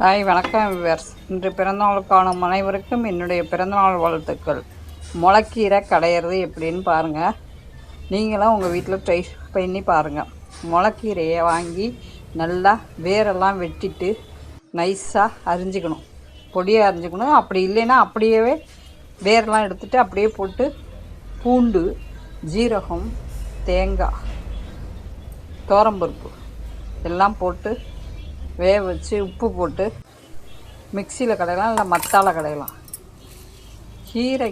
Hi வணக்கம் viewers. இன்று பிறந்தநாள் காணும் அனைவருக்கும் என்னுடைய பிறந்தநாள் வாழ்த்துக்கள். முளைக்கீரை கடையிறது எப்படின்னு பாருங்கள். நீங்களும் உங்கள் வீட்டில் ட்ரை பண்ணி பாருங்கள். முளைக்கீரையை வாங்கி நல்லா வேரெல்லாம் வெட்டிட்டு நைஸாக அரிஞ்சிக்கணும், பொடியாக அரிஞ்சிக்கணும். அப்படி இல்லைன்னா அப்படியே வேரெல்லாம் எடுத்துகிட்டு அப்படியே போட்டு பூண்டு, ஜீரகம், தேங்காய், துவரம்பருப்பு எல்லாம் போட்டு வேக வச்சு உப்பு போட்டு மிக்சியில் கடையலாம், இல்லை மத்தால கடையலாம். கீரை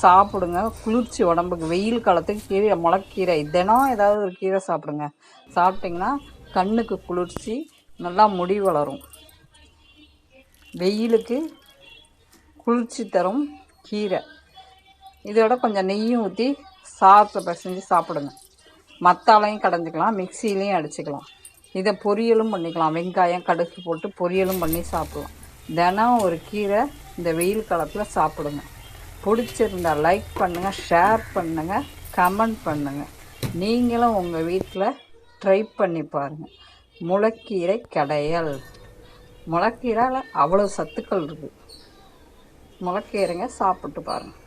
சாப்பிடுங்க, குளிர்ச்சி உடம்புக்கு. வெயில் காலத்துக்கு கீரை, முளைக்கீரை தினம் ஏதாவது ஒரு கீரை சாப்பிடுங்க. சாப்பிட்டிங்கன்னா கண்ணுக்கு குளிர்ச்சி, நல்லா முடி வளரும். வெயிலுக்கு குளிர்ச்சி தரும் கீரை. இதோட கொஞ்சம் நெய்யும் ஊற்றி சாதத்தை பிசைஞ்சு சாப்பிடுங்க. மத்தாலையும் கடைஞ்சிக்கலாம், மிக்சிலையும் அடிச்சுக்கலாம். இதை பொரியலும் பண்ணிக்கலாம். வெங்காயம், கடுகு போட்டு பொரியலும் பண்ணி சாப்பிடலாம். தினம் ஒரு கீரை இந்த வெயில் காலத்தில் சாப்பிடுங்க. பிடிச்சிருந்தால் லைக் பண்ணுங்கள், ஷேர் பண்ணுங்கள், கமெண்ட் பண்ணுங்கள். நீங்களும் உங்கள் வீட்டில் ட்ரை பண்ணி பாருங்கள். முளைக்கீரை கடையல். முளைக்கீரையில் அவ்வளோ சத்துக்கள் இருக்குது. முளைக்கீரைங்க சாப்பிட்டு பாருங்கள்.